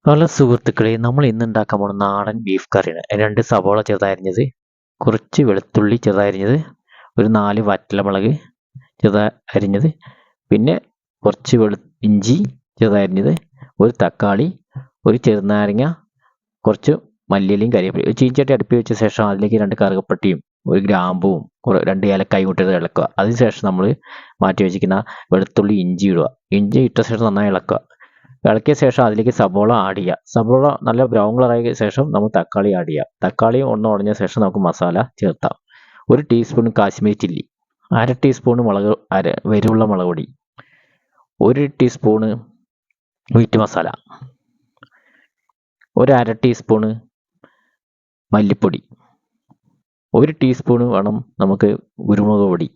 Hello സുഹൃത്തുക്കളെ, നമ്മൾ ഇന്ന് ഉണ്ടാക്കാൻ പോകുന്ന നാടൻ ബീഫ് കറിയാണ്. 2 സവോള ചെറുതായിരിഞ്ഞത്, കുറച്ച് വെളുത്തുള്ളി ചെറുതായിരിഞ്ഞത്, ഒരു 4 വറ്റൽമുളക് ചെറുതായി അരിഞ്ഞത്, പിന്നെ കുറച്ച് ഇഞ്ചി ചെറുതായിരിഞ്ഞത്, ഒരു തക്കാളി, ഒരു ചെറുനാരങ്ങ, കുറച്ച് മല്ലിയിലയും കരിവേപ്പിലയും. ഒരു ചീനച്ചട്ടി അടുപ്പിൽ വെച്ച ശേഷം അതിലേക്ക് 2 കറുകപ്പട്ടിയും ഒരു ഗ്രാമ്പുവും 2 ഏലക്കായും ഇട്ടത് ഇളക്കുക. അതിനുശേഷം നമ്മൾ മാറ്റി വെച്ചിരിക്കുന്ന വെളുത്തുള്ളി ഇഞ്ചി ഇടുക. ഇഞ്ചി ഇട്ട ശേഷം നന്നായി ഇളക്കുക. ഇളക്കിയ ശേഷം അതിലേക്ക് സബോള ആഡ് ചെയ്യുക. സബോള നല്ല ബ്രൗൺ കളറായ ശേഷം നമുക്ക് തക്കാളി ആഡ് ചെയ്യാം. തക്കാളി ഒന്ന് ഉടഞ്ഞ ശേഷം നമുക്ക് മസാല ചേർത്താം. 1 ടീസ്പൂൺ കാശ്മീരി ചില്ലി, 1/2 ടീസ്പൂൺ എരിവുള്ള മുളക് പൊടി, 1 ടീസ്പൂണ് മീറ്റ് മസാല, 1/2 ടീസ്പൂണ് മല്ലിപ്പൊടി, 1 ടീസ്പൂണ് വേണം നമുക്ക് കുരുമുളക് പൊടി.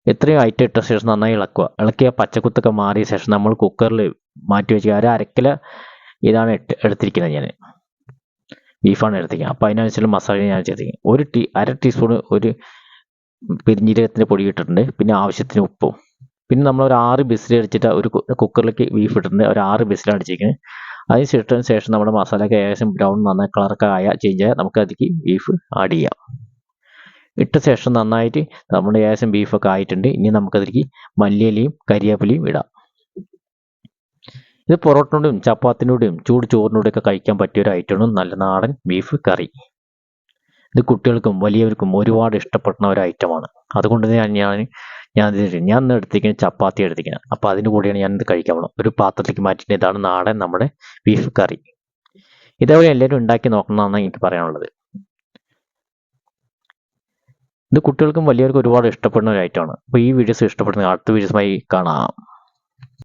ഇത്രയും ഐറ്റം ഇട്ട ശേഷം നന്നായി ഇളക്കുക. ഇളക്കിയ പച്ചക്കുത്തൊക്കെ മാറിയ ശേഷം നമ്മൾ കുക്കറിൽ മാറ്റി വെച്ച് അരക്കില ഇതാണ് എടുത്തിരിക്കുന്നത്. ഞാൻ ബീഫാണ് എടുത്തിരിക്കുന്നത്. അപ്പോൾ അതിനനുസരിച്ച് മസാല ഞാൻ ചേർത്തിരിക്കുന്നത്. 1/2 ടീസ്പൂൺ ഒരു പെരിഞ്ജീരകത്തിൻ്റെ പൊടി ഇട്ടിട്ടുണ്ട്. പിന്നെ ആവശ്യത്തിന് ഉപ്പും. പിന്നെ നമ്മൾ ഒരു 6 വിസിൽ അടിച്ചിട്ട് ഒരു കുക്കറിലേക്ക് ബീഫ് ഇട്ടിട്ടുണ്ട്. ഒരു 6 വിസിൽ അടിച്ചിരിക്കുന്നത്. അതിന് ഇട്ടതിന് ശേഷം നമ്മുടെ മസാലയൊക്കെ ഏകദേശം ബ്രൗൺ നന്നായി കളറൊക്കെ ചേഞ്ച് ആയാൽ നമുക്ക് അതിലേക്ക് ബീഫ് ആഡ് ചെയ്യാം. ഇട്ട ശേഷം നന്നായിട്ട് നമ്മുടെ ഏകദേശം ബീഫൊക്കെ ആയിട്ടുണ്ട്. ഇനി നമുക്കതിലേക്ക് മല്ലിയിലയും കരിവേപ്പിലയും ഇടാം. ഇത് പൊറോട്ടയോടും ചപ്പാത്തിനോടും ചൂട് ചോറിനോടും ഒക്കെ കഴിക്കാൻ പറ്റിയ ഒരു ഐറ്റമാണ് നല്ല നാടൻ ബീഫ് കറി. ഇത് കുട്ടികൾക്കും വലിയവർക്കും ഒരുപാട് ഇഷ്ടപ്പെടുന്ന ഒരു ഐറ്റമാണ്. അതുകൊണ്ട് ഞാൻ ഇന്ന് എടുത്തിരിക്കുന്നത് ചപ്പാത്തി എടുത്തിരിക്കുന്നത്. അപ്പോൾ അതിന് കൂടിയാണ് ഞാനിത് കഴിക്കാൻ പോകുന്നത്. ഒരു പാത്രത്തിലേക്ക് മാറ്റിയിട്ട് ഇതാണ് നാടൻ നമ്മുടെ ബീഫ് കറി. ഇതേപോലെ എല്ലാവരും ഉണ്ടാക്കി നോക്കണമെന്നാണ് എനിക്ക് പറയാനുള്ളത്. ഇത് കുട്ടികൾക്കും വലിയവർക്കും ഒരുപാട് ഇഷ്ടപ്പെടുന്ന ഒരു ഐറ്റമാണ്. അപ്പോൾ ഈ വീഡിയോസ് ഇഷ്ടപ്പെടുന്ന അടുത്ത വീഡിയോസുമായി കാണാം.